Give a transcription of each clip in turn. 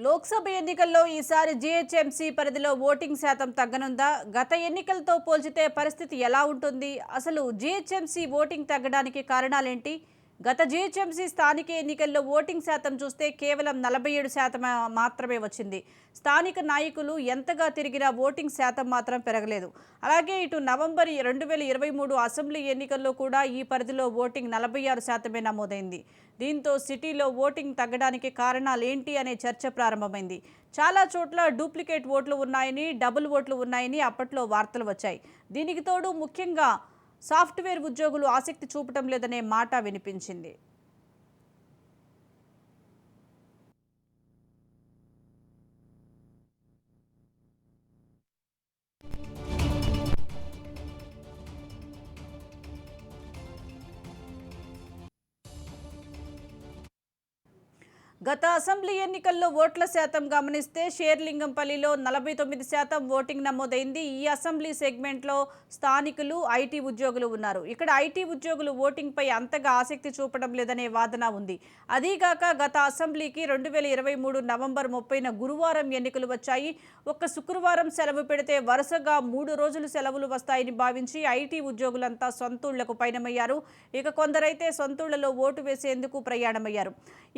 లోక్సభ ఎన్నికల్లో ఈసారి జీహెచ్ఎంసీ పరిధిలో ఓటింగ్ శాతం తగ్గనుందా? గత ఎన్నికలతో పోల్చితే పరిస్థితి ఎలా ఉంటుంది? అసలు జీహెచ్ఎంసీ ఓటింగ్ తగ్గడానికి కారణాలేంటి? గత జీహెచ్ఎంసీ స్థానిక ఎన్నికల్లో ఓటింగ్ శాతం చూస్తే కేవలం 47% మాత్రమే వచ్చింది. స్థానిక నాయకులు ఎంతగా తిరిగినా ఓటింగ్ శాతం మాత్రం పెరగలేదు. అలాగే ఇటు నవంబర్ 2023 అసెంబ్లీ ఎన్నికల్లో కూడా ఈ పరిధిలో ఓటింగ్ 46% నమోదైంది. దీంతో సిటీలో ఓటింగ్ తగ్గడానికి కారణాలేంటి అనే చర్చ ప్రారంభమైంది. చాలా చోట్ల డూప్లికేట్ ఓట్లు ఉన్నాయని, డబుల్ ఓట్లు ఉన్నాయని అప్పట్లో వార్తలు వచ్చాయి. దీనికి తోడు ముఖ్యంగా సాఫ్ట్వేర్ ఉద్యోగులు ఆసక్తి చూపటం లేదనే మాట వినిపించింది. గత అసెంబ్లీ ఎన్నికల్లో ఓట్ల శాతం గమనిస్తే షేర్లింగంపల్లిలో 49% ఓటింగ్ నమోదైంది. ఈ అసెంబ్లీ సెగ్మెంట్లో స్థానికులు, ఐటీ ఉద్యోగులు ఉన్నారు. ఇక్కడ ఐటీ ఉద్యోగులు ఓటింగ్పై అంతగా ఆసక్తి చూపడం లేదనే వాదన ఉంది. అదీగాక గత అసెంబ్లీకి 2023 నవంబర్ 30న గురువారం ఎన్నికలు వచ్చాయి. ఒక్క శుక్రవారం సెలవు పెడితే వరుసగా 3 రోజులు సెలవులు వస్తాయని భావించి ఐటీ ఉద్యోగులంతా సొంతూళ్లకు పయనమయ్యారు. ఇక కొందరైతే సొంతూళ్లలో ఓటు వేసేందుకు ప్రయాణమయ్యారు.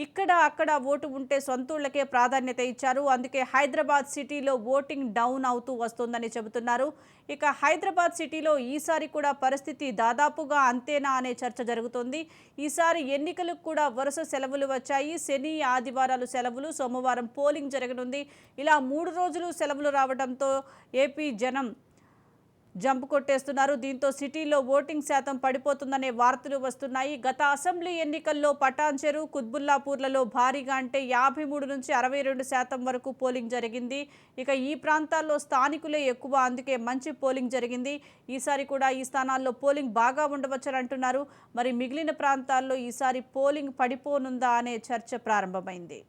ఇక్కడ అక్కడ ఓటు ఉంటే సొంతూళ్లకే ప్రాధాన్యత ఇచ్చారు. అందుకే హైదరాబాద్ సిటీలో ఓటింగ్ డౌన్ అవుతూ వస్తోందని చెబుతున్నారు. ఇక హైదరాబాద్ సిటీలో ఈసారి కూడా పరిస్థితి దాదాపుగా అంతేనా అనే చర్చ జరుగుతోంది. ఈసారి ఎన్నికలకు కూడా వరుస సెలవులు వచ్చాయి. శని, ఆదివారాలు సెలవులు, సోమవారం పోలింగ్ జరగనుంది. ఇలా 3 రోజులు సెలవులు రావడంతో ఏపీ జనం జంప్ కొట్టేస్తున్నారు. దీంతో సిటీలో ఓటింగ్ శాతం పడిపోతుందనే వార్తలు వస్తున్నాయి. గత అసెంబ్లీ ఎన్నికల్లో పటాన్చెరు, కుత్బుల్లాపూర్లలో భారీగా అంటే 53 నుంచి 62% వరకు పోలింగ్ జరిగింది. ఇక ఈ ప్రాంతాల్లో స్థానికులే ఎక్కువ, అందుకే మంచి పోలింగ్ జరిగింది. ఈసారి కూడా ఈ స్థానాల్లో పోలింగ్ బాగా ఉండవచ్చని అంటున్నారు. మరి మిగిలిన ప్రాంతాల్లో ఈసారి పోలింగ్ పడిపోనుందా అనే చర్చ ప్రారంభమైంది.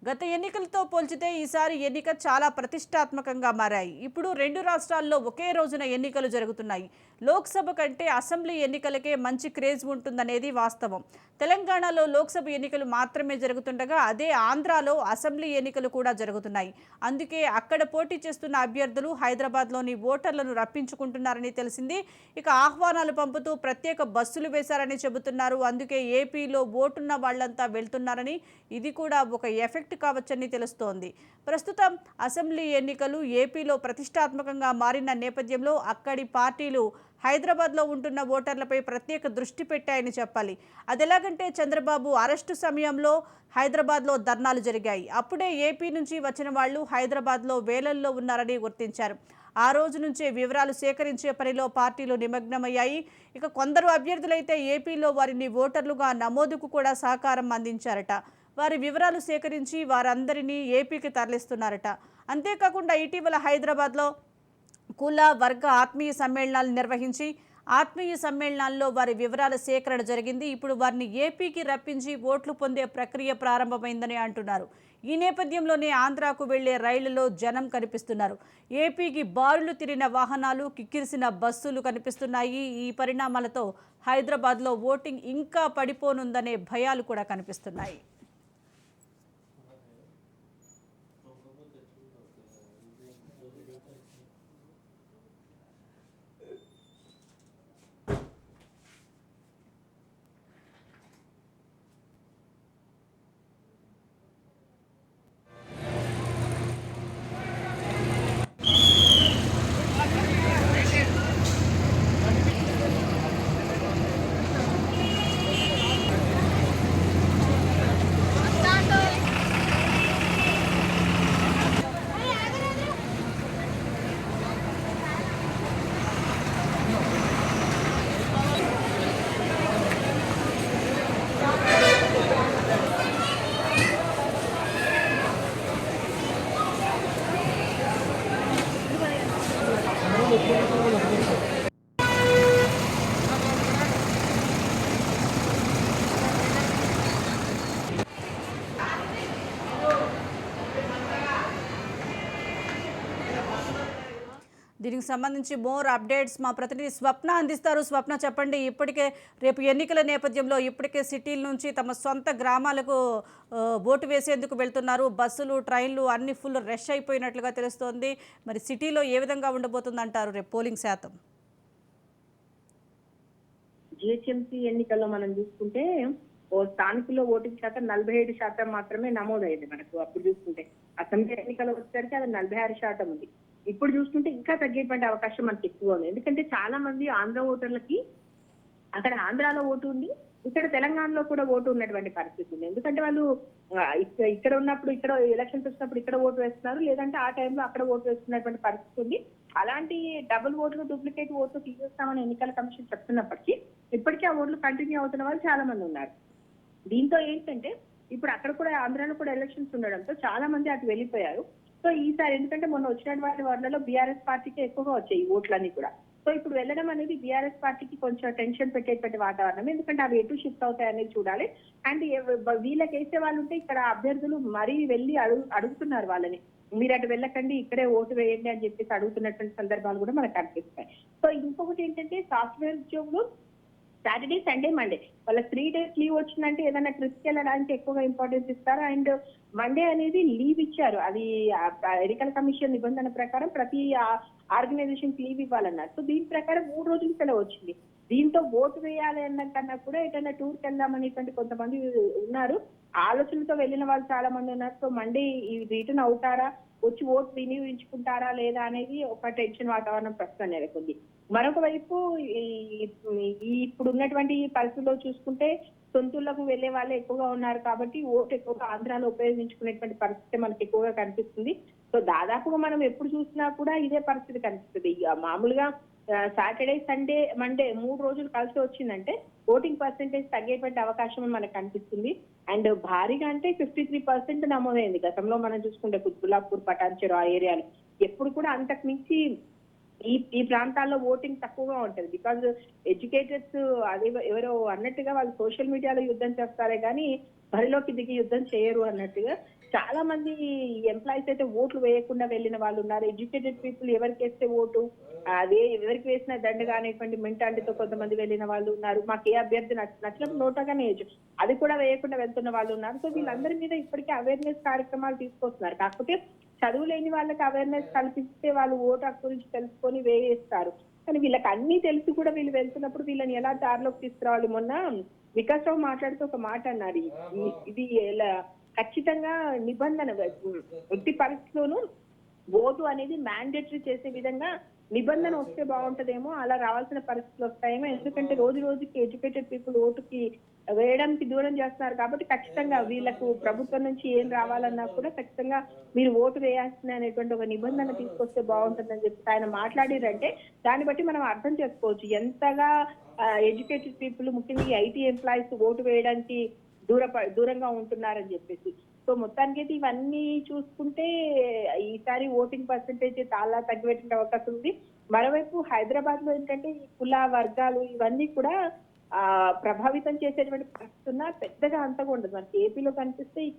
గత ఎన్నికలతో పోల్చితే ఈసారి ఎన్నిక చాలా ప్రతిష్టాత్మకంగా మారాయి. ఇప్పుడు 2 రాష్ట్రాల్లో ఒకే రోజున ఎన్నికలు జరుగుతున్నాయి. లోక్సభ కంటే అసెంబ్లీ ఎన్నికలకే మంచి క్రేజ్ ఉంటుందనేది వాస్తవం. తెలంగాణలో లోక్సభ ఎన్నికలు మాత్రమే జరుగుతుండగా అదే ఆంధ్రాలో అసెంబ్లీ ఎన్నికలు కూడా జరుగుతున్నాయి. అందుకే అక్కడ పోటీ చేస్తున్న అభ్యర్థులు హైదరాబాద్లోని ఓటర్లను రప్పించుకుంటున్నారని తెలిసింది. ఇక ఆహ్వానాలు పంపుతూ ప్రత్యేక బస్సులు వేశారని చెబుతున్నారు. అందుకే ఏపీలో ఓటున్న వాళ్లంతా వెళ్తున్నారని, ఇది కూడా ఒక ఎఫెక్ట్ కావచ్చని తెలుస్తోంది. ప్రస్తుతం అసెంబ్లీ ఎన్నికలు ఏపీలో ప్రతిష్టాత్మకంగా మారిన నేపథ్యంలో అక్కడి పార్టీలు హైదరాబాద్లో ఉంటున్న ఓటర్లపై ప్రత్యేక దృష్టి పెట్టాయని చెప్పాలి. అదెలాగంటే చంద్రబాబు అరెస్టు సమయంలో హైదరాబాద్లో ధర్నాలు జరిగాయి. అప్పుడే ఏపీ నుంచి వచ్చిన వాళ్ళు హైదరాబాద్లో వేలల్లో ఉన్నారని గుర్తించారు. ఆ రోజు నుంచే వివరాలు సేకరించే పనిలో పార్టీలు నిమగ్నమయ్యాయి. ఇక కొందరు అభ్యర్థులైతే ఏపీలో వారిని ఓటర్లుగా నమోదుకు కూడా సహకారం అందించారట. వారి వివరాలు సేకరించి వారందరినీ ఏపీకి తరలిస్తున్నారట. అంతేకాకుండా ఇటీవల హైదరాబాద్లో కుల, వర్గ ఆత్మీయ సమ్మేళనాలు నిర్వహించి ఆత్మీయ సమ్మేళనాల్లో వారి వివరాల సేకరణ జరిగింది. ఇప్పుడు వారిని ఏపీకి రప్పించి ఓట్లు పొందే ప్రక్రియ ప్రారంభమైందని అంటున్నారు. ఈ నేపథ్యంలోనే ఆంధ్రాకు వెళ్లే రైళ్లలో జనం కనిపిస్తున్నారు. ఏపీకి బారులు తిరిగిన వాహనాలు, కిక్కిరిసిన బస్సులు కనిపిస్తున్నాయి. ఈ పరిణామాలతో హైదరాబాద్లో ఓటింగ్ ఇంకా పడిపోనుందనే భయాలు కూడా కనిపిస్తున్నాయి. దీనికి సంబంధించి మోర్ అప్డేట్స్ మా ప్రతినిధి స్వప్న అందిస్తారు. స్వప్న, చెప్పండి. ఇప్పటికే రేపు ఎన్నికల నేపథ్యంలో ఇప్పటికే సిటీల నుంచి తమ సొంత గ్రామాలకు ఓటు వేసేందుకు వెళ్తున్నారు. బస్సులు, ట్రైన్లు అన్ని ఫుల్ రష్ అయిపోయినట్లుగా తెలుస్తోంది. మరి సిటీలో ఏ విధంగా ఉండబోతుందంటారు రేపు పోలింగ్ శాతం? జిహెచ్ఎంసీ ఎన్నికల్లో మనం చూసుకుంటే స్థానికుల్లో ఓటింగ్ శాతం 47% మాత్రమే నమోదైంది. మనకు అప్పుడు చూసుకుంటే అసెంబ్లీ ఎన్నికలు వచ్చేసరికి అది 46% ఉంది. ఇప్పుడు చూసుకుంటే ఇంకా తగ్గేటువంటి అవకాశం మనకి ఎక్కువ ఉంది. ఎందుకంటే చాలా మంది ఆంధ్ర ఓటర్లకి అక్కడ ఆంధ్రాలో ఓటు ఉంది, ఇక్కడ తెలంగాణలో కూడా ఓటు ఉన్నటువంటి పరిస్థితి ఉంది. ఎందుకంటే వాళ్ళు ఇక్కడ ఉన్నప్పుడు ఇక్కడ ఎలక్షన్స్ వచ్చినప్పుడు ఇక్కడ ఓటు వేస్తున్నారు, లేదంటే ఆ టైంలో అక్కడ ఓటు వేస్తున్నటువంటి పరిస్థితి ఉంది. అలాంటి డబుల్ ఓట్లు, డూప్లికేట్ ఓట్లు తీసేస్తామని ఎన్నికల కమిషన్ చెప్తున్నప్పటికీ ఇప్పటికీ ఆ ఓట్లు కంటిన్యూ అవుతున్న వాళ్ళు చాలా మంది ఉన్నారు. దీంతో ఏంటంటే ఇప్పుడు అక్కడ కూడా ఆంధ్రాలో కూడా ఎలక్షన్స్ ఉండడంతో చాలా మంది అటు వెళ్ళిపోయారు. సో ఈసారి ఎందుకంటే మొన్న వచ్చినటువంటి వాటిలో బీఆర్ఎస్ పార్టీకి ఎక్కువగా వచ్చాయి ఈ ఓట్లన్నీ కూడా. సో ఇప్పుడు వెళ్ళడం అనేది బీఆర్ఎస్ పార్టీకి కొంచెం టెన్షన్ పెట్టేటువంటి వాతావరణం. ఎందుకంటే అవి ఎటు షిఫ్ట్ అవుతాయి అనేది చూడాలి. అండ్ వీళ్ళకి వేసే వాళ్ళు ఉంటే ఇక్కడ అభ్యర్థులు మరీ వెళ్ళి అడుగుతున్నారు వాళ్ళని, మీరు అటు వెళ్ళకండి ఇక్కడే ఓటు వేయండి అని చెప్పేసి అడుగుతున్నటువంటి సందర్భాలు కూడా మనకు కనిపిస్తాయి. సో ఇంకొకటి ఏంటంటే సాఫ్ట్వేర్ ఉద్యోగులు సాటర్డే, సండే, మండే వాళ్ళ 3 days లీవ్ వచ్చిందంటే ఏదైనా ట్రిప్కి వెళ్ళడానికి ఎక్కువగా ఇంపార్టెన్స్ ఇస్తారు. అండ్ మండే అనేది లీవ్ ఇచ్చారు. అది ఎన్నికల కమిషన్ నిబంధన ప్రకారం ప్రతి ఆర్గనైజేషన్ లీవ్ ఇవ్వాలన్నారు. సో దీని ప్రకారం 3 రోజులు సెలవు వచ్చింది. దీంతో ఓటు వేయాలి అన్న కన్నా కూడా ఎటైనా టూర్కి వెళ్దామనేటువంటి కొంతమంది ఉన్నారు. ఆలోచనలతో వెళ్ళిన వాళ్ళు చాలా మంది ఉన్నారు. సో మండే రిటర్న్ అవుతారా, వచ్చి ఓటు వినియోగించుకుంటారా లేదా అనేది ఒక టెన్షన్ వాతావరణం ప్రస్తుతం నెలకొంది. మరొక వైపు ఇప్పుడు ఉన్నటువంటి పరిస్థితుల్లో చూసుకుంటే సొంతూళ్లకు వెళ్లే వాళ్ళే ఎక్కువగా ఉన్నారు కాబట్టి ఓటు ఎక్కువగా ఆంధ్రాలో ఉపయోగించుకునేటువంటి పరిస్థితి మనకి ఎక్కువగా కనిపిస్తుంది. సో దాదాపుగా మనం ఎప్పుడు చూసినా కూడా ఇదే పరిస్థితి కనిపిస్తుంది. మామూలుగా సాటర్డే, సండే, మండే 3 రోజులు కలిసి వచ్చిందంటే ఓటింగ్ పర్సెంటేజ్ తగ్గేటువంటి అవకాశం మనకు కనిపిస్తుంది. అండ్ భారీగా అంటే 53% నమోదైంది. గతంలో మనం చూసుకుంటే కుత్బుల్లాపూర్, పటాన్చెరు ఆ ఏరియాలో ఎప్పుడు కూడా అంతకు మించి ఈ ప్రాంతాల్లో ఓటింగ్ తక్కువగా ఉంటుంది. బికాజ్ ఎడ్యుకేటెడ్స్ అదే ఎవరో అన్నట్టుగా వాళ్ళు సోషల్ మీడియాలో యుద్ధం చేస్తారే కానీ బరిలోకి దిగి యుద్ధం చేయరు అన్నట్టుగా చాలా మంది ఎంప్లాయీస్ అయితే ఓట్లు వేయకుండా వెళ్ళిన వాళ్ళు ఉన్నారు. ఎడ్యుకేటెడ్ పీపుల్ ఎవరికి వేస్తే ఓటు అదే ఎవరికి వేసిన దండగా అనేటువంటి మెంటాలిటీతో కొంతమంది వెళ్ళిన వాళ్ళు ఉన్నారు. మాకు ఏ అభ్యర్థి నచ్చినప్పుడు నోటాగానే వేయచ్చు, అది కూడా వేయకుండా వెళ్తున్న వాళ్ళు ఉన్నారు. సో వీళ్ళందరి మీద ఇప్పటికీ అవేర్నెస్ కార్యక్రమాలు తీసుకొస్తున్నారు. కాకపోతే చదువు లేని వాళ్ళకి అవేర్నెస్ కల్పిస్తే వాళ్ళు ఓటు హక్కు గురించి తెలుసుకొని వేయేస్తారు. కానీ వీళ్ళకి అన్ని తెలిసి కూడా వీళ్ళు వెళ్తున్నప్పుడు వీళ్ళని ఎలా దారిలోకి తీసుకురావాలి? మొన్న వికాస్ రావు మాట్లాడుతూ ఒక మాట అన్నారు, ఇది ఖచ్చితంగా నిబంధన ఎట్టి పరిస్థితిలోనూ ఓటు అనేది మ్యాండేటరీ చేసే విధంగా నిబంధన వస్తే బాగుంటదేమో, అలా రావాల్సిన పరిస్థితులు వస్తాయేమో. ఎందుకంటే రోజు రోజుకి ఎడ్యుకేటెడ్ పీపుల్ ఓటుకి వేయడానికి దూరం చేస్తున్నారు కాబట్టి ఖచ్చితంగా వీళ్ళకు ప్రభుత్వం నుంచి ఏం రావాలన్నా కూడా ఖచ్చితంగా మీరు ఓటు వేయాల్సిన అనేటువంటి ఒక నిబంధన తీసుకొస్తే బాగుంటుందని చెప్పి ఆయన మాట్లాడారంటే దాన్ని బట్టి మనం అర్థం చేసుకోవచ్చు ఎంతగా ఎడ్యుకేటెడ్ పీపుల్ ముఖ్యంగా ఐటీ ఎంప్లాయీస్ ఓటు వేయడానికి దూరంగా ఉంటున్నారని చెప్పేసి. సో మొత్తానికి అయితే ఇవన్నీ చూసుకుంటే ఈసారి ఓటింగ్ పర్సెంటేజ్ చాలా తగ్గిపెట్టే అవకాశం ఉంది. మరోవైపు హైదరాబాద్ లో ఏంటంటే ఈ కుల వర్గాలు ఇవన్నీ కూడా ప్రభావితం చేసేటువంటి పరిస్థితి ఉన్నా పెద్దగా అంతగా ఉండదు. మనకి ఏపీలో కనిపిస్తే ఈ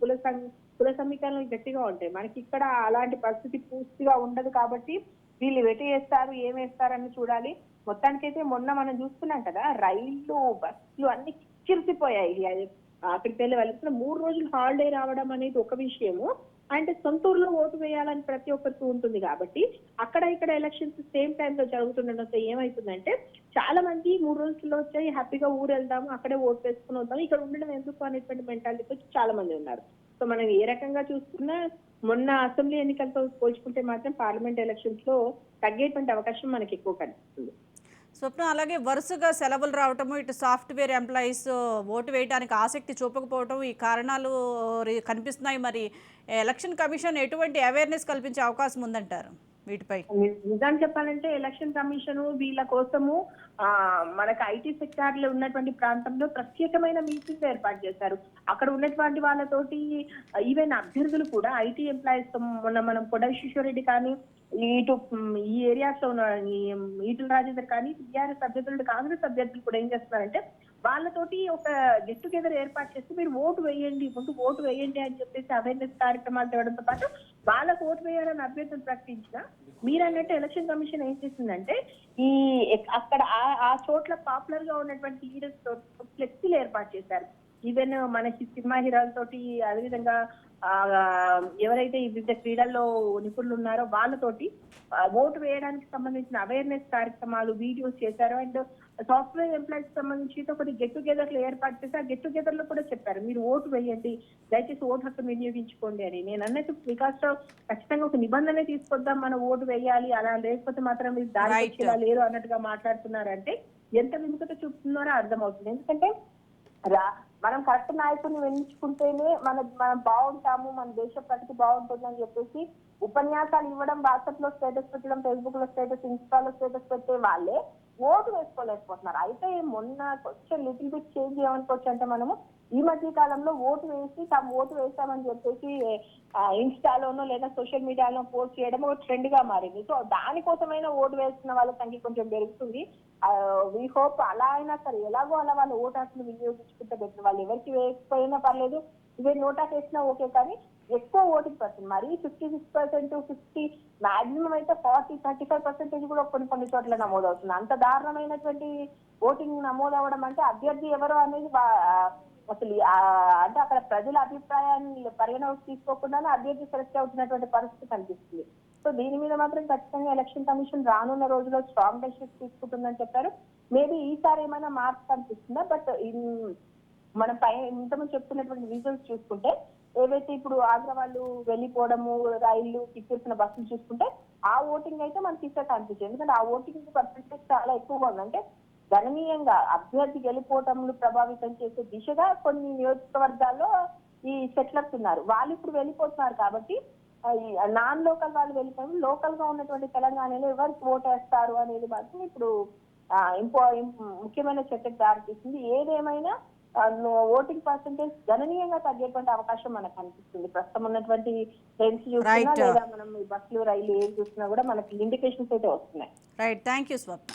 కుల సమీకరణలు గట్టిగా ఉంటాయి. మనకి ఇక్కడ అలాంటి పరిస్థితి పూర్తిగా ఉండదు కాబట్టి వీళ్ళు వెటు వేస్తారు ఏం వేస్తారని చూడాలి. మొత్తానికైతే మొన్న మనం చూస్తున్నాం కదా, రైళ్లు, బస్సులు అన్ని కిరిసిపోయాయి. అక్కడికి వెళ్ళి వెళ్తున్న 3 రోజులు హాలిడే రావడం అనేది ఒక విషయము. అంటే సొంత ఊర్లో ఓటు వేయాలని ప్రతి ఒక్కరికి ఉంటుంది కాబట్టి అక్కడ ఇక్కడ ఎలక్షన్స్ సేమ్ టైంలో జరుగుతుండడంతో ఏమైతుందంటే చాలా మంది 3 రోజుల్లో వచ్చాయి హ్యాపీగా ఊరు వెళ్దాము, అక్కడే ఓటు వేసుకుని వద్దాము, ఇక్కడ ఉండడం ఎందుకు అనేటువంటి మెంటాలిటీతో చాలా మంది ఉన్నారు. సో మనం ఏ రకంగా చూసుకున్నా మొన్న అసెంబ్లీ ఎన్నికలతో పోల్చుకుంటే మాత్రం పార్లమెంట్ ఎలక్షన్స్ లో తగ్గేటువంటి అవకాశం మనకి ఎక్కువ కనిపిస్తుంది. స్వప్న, అలాగే వరుసగా సెలవులు రావటము, ఇటు సాఫ్ట్వేర్ ఎంప్లాయీస్ ఓటు వేయడానికి ఆసక్తి చూపకపోవటం, ఈ కారణాలు కనిపిస్తున్నాయి. మరి ఎలక్షన్ కమిషన్ ఎటువంటి అవేర్నెస్ కల్పించే అవకాశం ఉందంటారు వీటిపై? నిజాన్ని చెప్పాలంటే ఎలక్షన్ కమిషన్ వీళ్ళ కోసము మనకు ఐటీ సెక్టార్ లో ఉన్నటువంటి ప్రాంతంలో ప్రత్యేకమైన మీటింగ్ ఏర్పాటు చేశారు. అక్కడ ఉన్నటువంటి వాళ్ళతోటి ఈవెన్ అభ్యర్థులు కూడా ఐటీ ఎంప్లాయీస్ తో మొన్న మనం పొడవి శిశోరెడ్డి కానీ ఇటు ఈ ఏరియాస్ లో ఉన్న ఈటల రాజేందర్ కానీ టీఆర్ఎస్ అభ్యర్థులు, కాంగ్రెస్ అభ్యర్థులు కూడా ఏం చేస్తున్నారంటే వాళ్ళతోటి ఒక గెట్ టుగెదర్ ఏర్పాటు చేసి మీరు ఓటు వేయండి, ముందు ఓటు వేయండి అని చెప్పేసి అవేర్నెస్ కార్యక్రమాలు తేవడంతో పాటు వాళ్ళకు ఓటు వేయాలని అభ్యర్థులు ప్రకటించిన మీరు అన్నట్టు ఎలక్షన్ కమిషన్ ఏం చేసిందంటే ఈ అక్కడ ఆ చోట్ల పాపులర్ గా ఉన్నటువంటి లీడర్స్ తో ఫ్లెక్సీలు ఏర్పాటు చేశారు. ఈవెన్ మన సినిమా హీరోలతోటి అదేవిధంగా ఎవరైతే వివిధ క్రీడల్లో నిపుణులు ఉన్నారో వాళ్ళతోటి ఓటు వేయడానికి సంబంధించిన అవేర్నెస్ కార్యక్రమాలు వీడియోస్ చేశారు. అండ్ సాఫ్ట్వేర్ ఎంప్లాయీస్ సంబంధించి ఒకటి గెట్ టుగెదర్ లో ఏర్పాటు చేసి ఆ గెట్ టుగెదర్ లో కూడా చెప్పారు మీరు ఓటు వేయండి, దయచేసి ఓటు హక్కు వినియోగించుకోండి అని. నేను అన్నట్టు వికాస్ రావు ఖచ్చితంగా ఒక నిబంధన తీసుకొద్దాం, మనం ఓటు వేయాలి, అలా లేకపోతే మాత్రం మీరు దారి వచ్చేలా లేరు అన్నట్టుగా మాట్లాడుతున్నారంటే ఎంత విముఖత చూపుతున్నారో అర్థమవుతుంది. ఎందుకంటే మనం కరెక్ట్ నాయకుడిని వెళ్లించుకుంటేనే మనం బాగుంటాము, మన దేశ ప్రగతి బాగుంటుంది అని చెప్పేసి ఉపన్యాసాలు ఇవ్వడం, వాట్సాప్ లో స్టేటస్ పెట్టడం, ఫేస్బుక్ లో స్టేటస్, ఇన్స్టాలో స్టేటస్ పెట్టే వాళ్ళే ఓటు వేసుకోలేకపోతున్నారు. అయితే మొన్న కొంచెం లిటిల్ బిట్ చేంజ్ ఏమనుకోవచ్చు అంటే మనము ఈ మధ్య కాలంలో ఓటు వేసి తాము ఓటు వేస్తామని చెప్పేసి ఇన్స్టాలోనో లేదా సోషల్ మీడియాలో పోస్ట్ చేయడం ఒక ట్రెండ్ గా మారింది. సో దానికోసమైనా ఓటు వేస్తున్న వాళ్ళ సంఖ్య కొంచెం పెరుగుతుంది. వీ హోప్ అలా అయినా సరే ఎలాగో అలా వాళ్ళు ఓటు హక్కును వినియోగించుకుంటే బెటర్. వాళ్ళు ఎవరికి వేయకపోయినా పర్లేదు, ఇవే నోటాకు వేసినా ఓకే, కానీ ఎక్కువ ఓటింగ్ పర్సెంట్ మరి 56%, 50 మాక్సిమం అయితే 40-35% కూడా కొన్ని చోట్ల నమోదవుతుంది. అంత దారుణమైనటువంటి ఓటింగ్ నమోదవడం అంటే అభ్యర్థి ఎవరో అనేది అసలు అంటే అక్కడ ప్రజల అభిప్రాయాన్ని పరిగణలోకి తీసుకోకుండానే అభ్యర్థి సెలెక్ట్ అవుతున్నటువంటి పరిస్థితి కనిపిస్తుంది. సో దీని మీద మాత్రం ఖచ్చితంగా ఎలక్షన్ కమిషన్ రానున్న రోజుల్లో స్ట్రాంగ్ డెసిషన్స్ తీసుకుంటుందని చెప్పారు. మేబీ ఈసారి ఏమైనా మార్పు కనిపిస్తుందా, బట్ మనం ఇంతకుముందు చెప్తున్నటువంటి రీజన్స్ చూసుకుంటే ఏవైతే ఇప్పుడు ఆంధ్ర వాళ్ళు వెళ్ళిపోవడము, రైళ్లు టికెట్స్ బస్సులు చూసుకుంటే ఆ ఓటింగ్ అయితే మనకి తీసేట అనిపించింది. ఎందుకంటే ఆ ఓటింగ్ పర్సెంటేజ్ చాలా ఎక్కువగా ఉంది. అంటే గణనీయంగా అభ్యర్థి వెళ్ళిపోవటంలు ప్రభావితం చేసే దిశగా కొన్ని నియోజకవర్గాల్లో ఈ సెటిలర్స్ ఉన్నారు. వాళ్ళు ఇప్పుడు వెళ్ళిపోతున్నారు కాబట్టి నాన్ లోకల్ వాళ్ళు వెళ్ళిపోయి లోకల్ గా ఉన్నటువంటి తెలంగాణలో ఎవరికి ఓటేస్తారు అనేది మాత్రం ఇప్పుడు ముఖ్యమైన చర్చకు దారితీస్తుంది. ఏదేమైనా ఓటింగ్ పర్సెంటేజ్ గణనీయంగా తగ్గేటువంటి అవకాశం మనకు కనిపిస్తుంది. ప్రస్తుతం ఉన్నటువంటి ట్రెండ్స్ చూసినా లేదా మనం బస్సులు రైలు ఏది చూసినా కూడా మనకి ఇండికేషన్స్ అయితే వస్తున్నాయి. Right, thank you Swapna.